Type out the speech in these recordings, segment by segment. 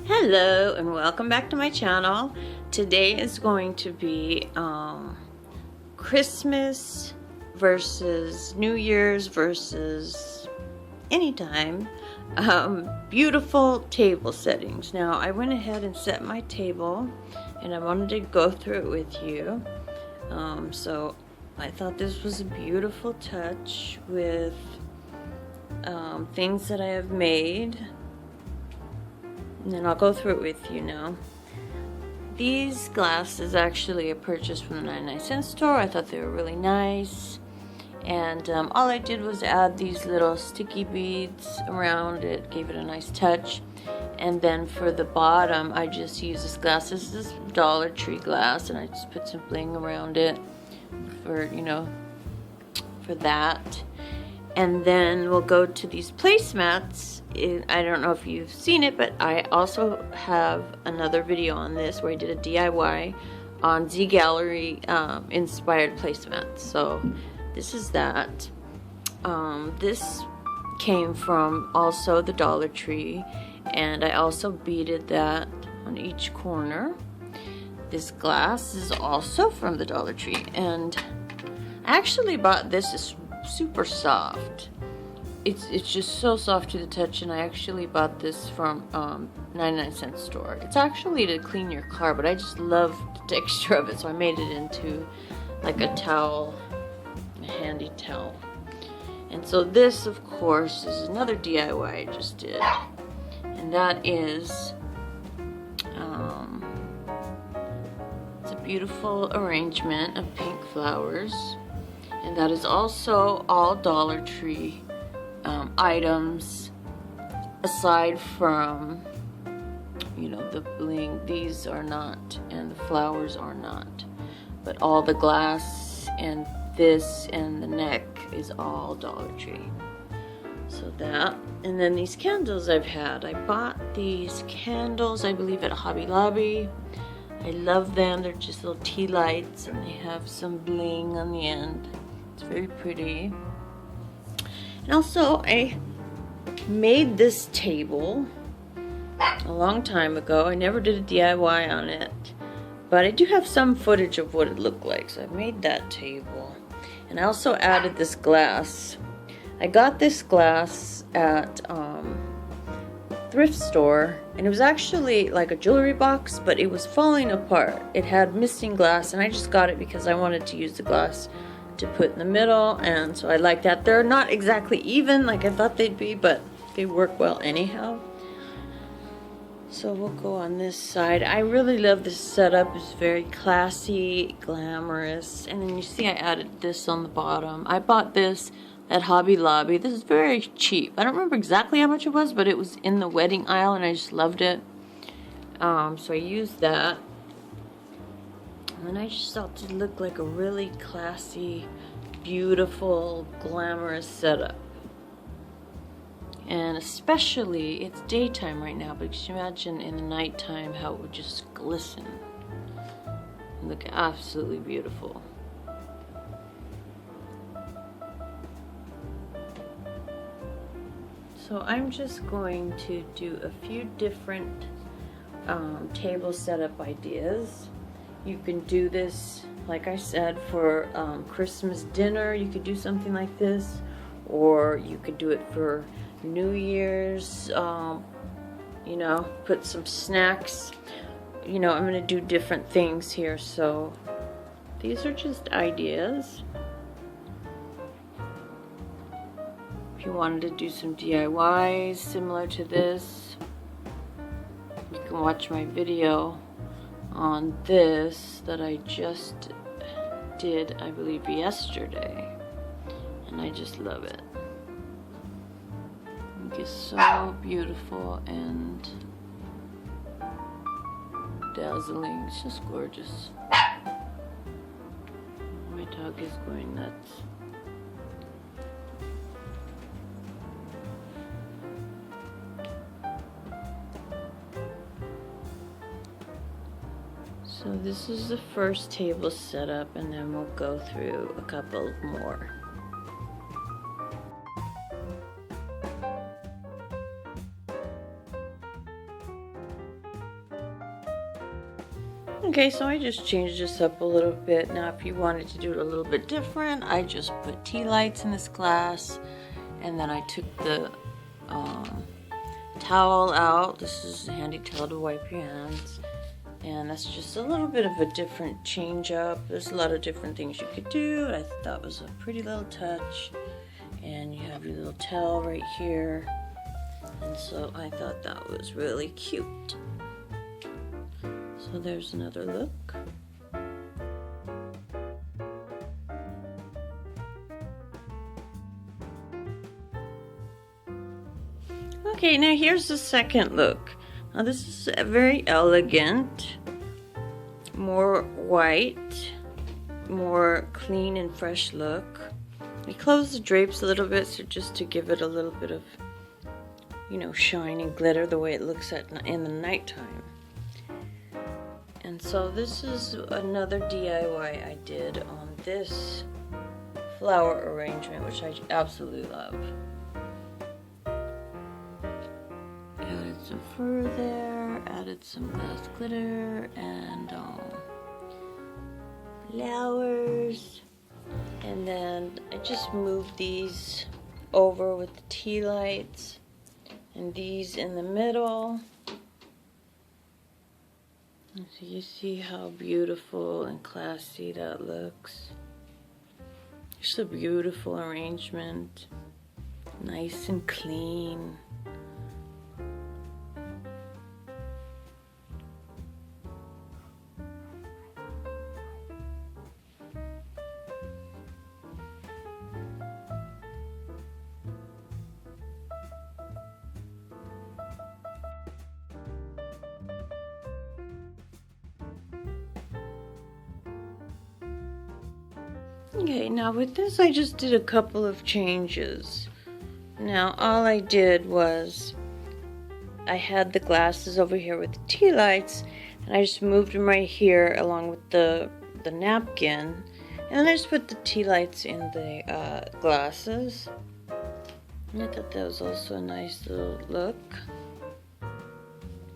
Hello and welcome back to my channel. Today is going to be Christmas versus New Year's versus anytime beautiful table settings. Now I went ahead and set my table and I wanted to go through it with you. So I thought this was a beautiful touch with things that I have made. And then I'll go through it with you now. These glasses actually I purchased from the 99-cent store. I thought they were really nice. And all I did was add these little sticky beads around it, gave it a nice touch. And then for the bottom, I just used this glass. This is Dollar Tree glass, and I just put some bling around it for, for that. And then we'll go to these placemats. I don't know if you've seen it, but I also have another video on this where I did a DIY on Z Gallery inspired placemats. So this is that. This came from also the Dollar Tree, and I also beaded that on each corner. This glass is also from the Dollar Tree, and I actually bought this. It's super soft. It's just so soft to the touch, and I actually bought this from 99-cent store. It's actually to clean your car, but I just love the texture of it, so I made it into like a towel, a handy towel. And so this, of course, is another DIY I just did, and that is it's a beautiful arrangement of pink flowers, and that is also all Dollar Tree items, aside from the bling. These are not, and the flowers are not, but all the glass and this and the neck is all Dollar Tree. So that, and then these candles I bought these candles I believe at Hobby Lobby. I love them. They're just little tea lights, and they have some bling on the end. It's very pretty. And also, I made this table a long time ago. I never did a DIY on it, but I do have some footage of what it looked like. So I made that table. And I also added this glass. I got this glass at thrift store, and it was actually like a jewelry box, but it was falling apart. It had missing glass, and I just got it because I wanted to use the glass to put in the middle, and so I like that. They're not exactly even like I thought they'd be, but they work well anyhow. So we'll go on this side. I really love this setup. It's very classy, glamorous, and then you see I added this on the bottom. I bought this at Hobby Lobby. This is very cheap. I don't remember exactly how much it was, but it was in the wedding aisle, and I just loved it. So I used that. And I just thought it looked like a really classy, beautiful, glamorous setup. And especially, it's daytime right now, but just imagine in the nighttime how it would just glisten and look absolutely beautiful. So I'm just going to do a few different table setup ideas. You can do this, like I said, for Christmas dinner. You could do something like this, or you could do it for New Year's. Put some snacks. I'm going to do different things here, so these are just ideas. If you wanted to do some DIYs similar to this, you can watch my video on this that I just did, I believe, yesterday, and I just love it. It's so beautiful and dazzling. It's just gorgeous. My dog is going nuts. So this is the first table setup, and then we'll go through a couple more. Okay, so I just changed this up a little bit. Now if you wanted to do it a little bit different, I just put tea lights in this glass, and then I took the towel out. This is a handy towel to wipe your hands, and that's just a little bit of a different change up. There's a lot of different things you could do. I thought that was a pretty little touch, and you have your little towel right here, and so I thought that was really cute. So there's another look. Okay, now here's the second look. Now this is a very elegant, more white, more clean and fresh look. We closed the drapes a little bit, so just to give it a little bit of, you know, shine and glitter the way it looks in the nighttime. And so this is another DIY I did on this flower arrangement, which I absolutely love. Added some fur there, added some glass glitter, and flowers. And then I just moved these over with the tea lights, and these in the middle. So you see how beautiful and classy that looks. Just a beautiful arrangement, nice and clean. Okay, now with this I just did a couple of changes. Now all I did was I had the glasses over here with the tea lights, and I just moved them right here along with the napkin, and then I just put the tea lights in the glasses. And I thought that was also a nice little look.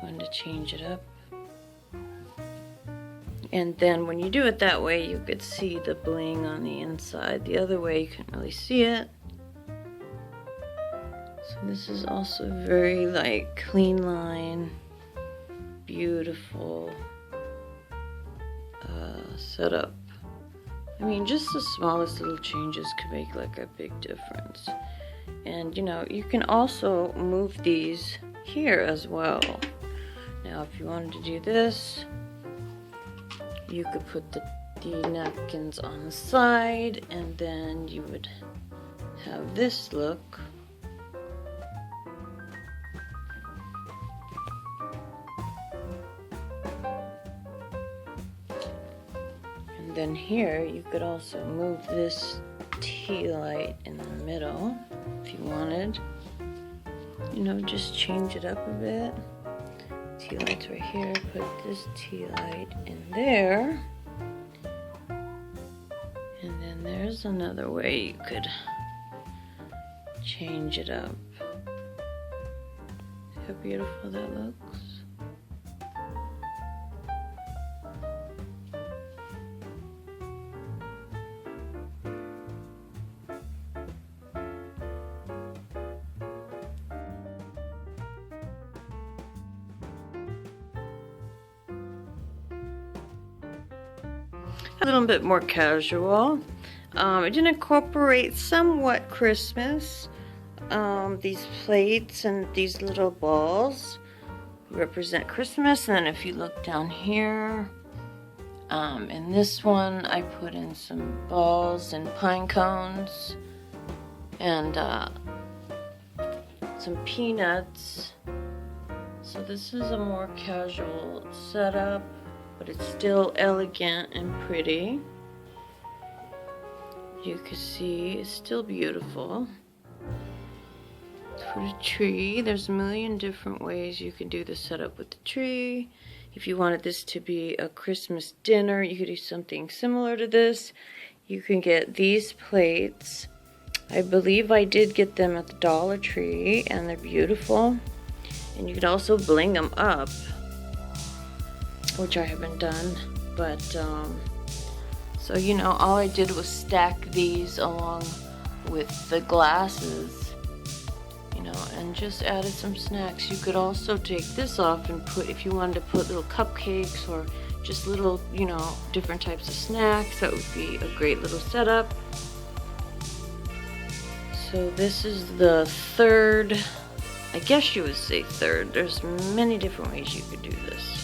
Wanted to change it up. And then when you do it that way, you could see the bling on the inside. The other way, you couldn't really see it. So this is also very like clean line, beautiful setup. I mean, just the smallest little changes could make like a big difference. And you know, you can also move these here as well. Now, if you wanted to do this, you could put the napkins on the side, and then you would have this look. And then here, you could also move this tea light in the middle if you wanted. You know, just change it up a bit. Tea lights right here, put this tea light in there, and then there's another way you could change it up. See how beautiful that looks? A little bit more casual. I did incorporate somewhat Christmas. These plates and these little balls represent Christmas. And then if you look down here, in this one, I put in some balls and pine cones and some peanuts. So this is a more casual setup, but it's still elegant and pretty. You can see it's still beautiful. For the tree, there's a million different ways you can do the setup with the tree. If you wanted this to be a Christmas dinner, you could do something similar to this. You can get these plates. I believe I did get them at the Dollar Tree, and they're beautiful. And you can also bling them up. which I haven't done, but so you know, all I did was stack these along with the glasses, you know, and just added some snacks. You could also take this off and put, if you wanted to put little cupcakes or just little, you know, different types of snacks, that would be a great little setup. So this is the third, I guess you would say third. There's many different ways you could do this.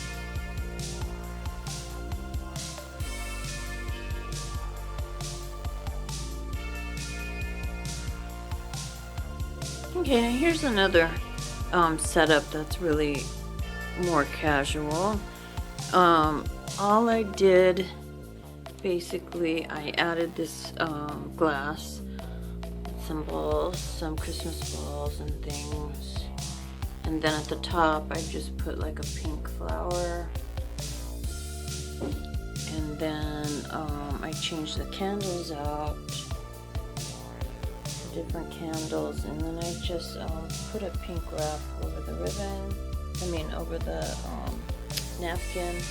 Okay, now here's another setup that's really more casual. All I did, basically, I added this glass, some balls, some Christmas balls and things, and then at the top I just put like a pink flower, and then I changed the candles out, different candles, and then I just put a pink wrap over the ribbon, over the napkin.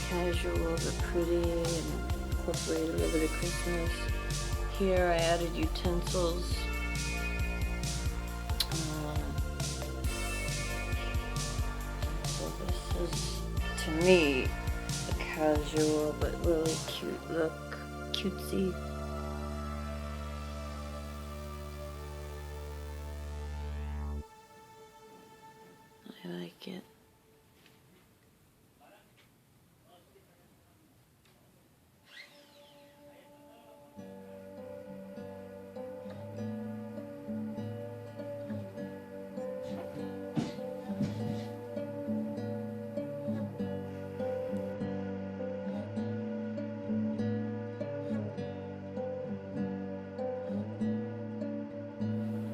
Casual but pretty, and incorporate a little bit of Christmas. Here I added utensils. So this is, to me, a casual but really cute look, cutesy. I like it.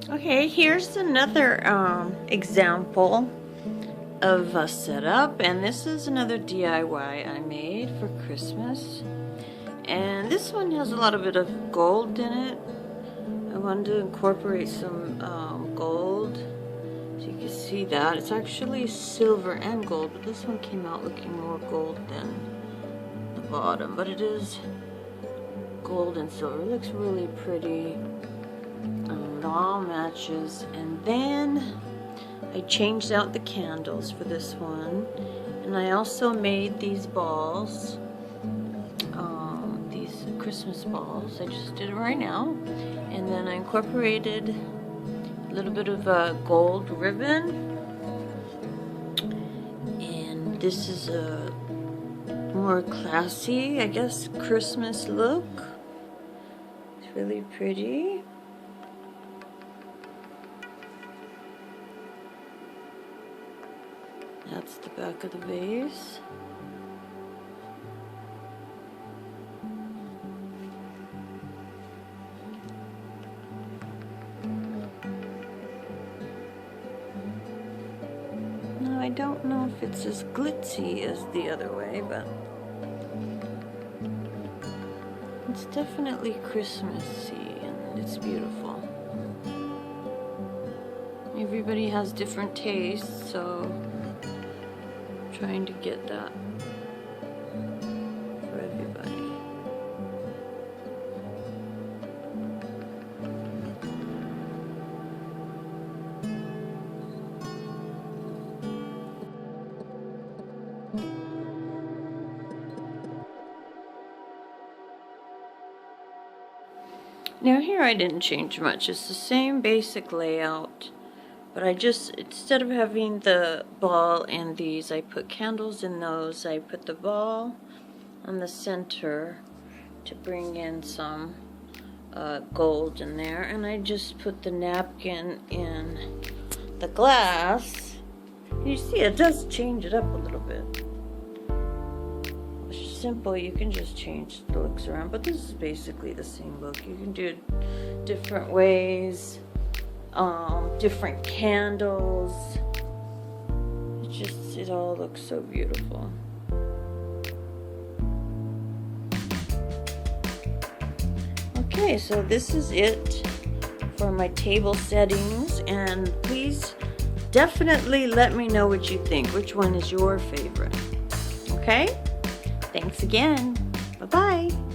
Okay, here's another example of a setup, and this is another DIY I made for Christmas, and this one has a lot of bit of gold in it. I wanted to incorporate some gold, so you can see that it's actually silver and gold, but this one came out looking more gold than the bottom, but it is gold and silver. It looks really pretty. It all matches. And then I changed out the candles for this one, and I also made these balls, these Christmas balls. I just did it right now, and then I incorporated a little bit of gold ribbon, and this is a more classy, I guess, Christmas look. It's really pretty. That's the back of the vase. Now I don't know if it's as glitzy as the other way, but it's definitely Christmassy and it's beautiful. Everybody has different tastes, so trying to get that for everybody. Now here I didn't change much. It's the same basic layout, but I just, instead of having the ball and these, I put candles in those. I put the ball on the center to bring in some gold in there, and I just put the napkin in the glass. You see, it does change it up a little bit. It's simple, you can just change the looks around, but this is basically the same look. You can do it different ways. Different candles. It all looks so beautiful. Okay, so this is it for my table settings, and please definitely let me know what you think. Which one is your favorite? Okay? Thanks again. Bye-bye.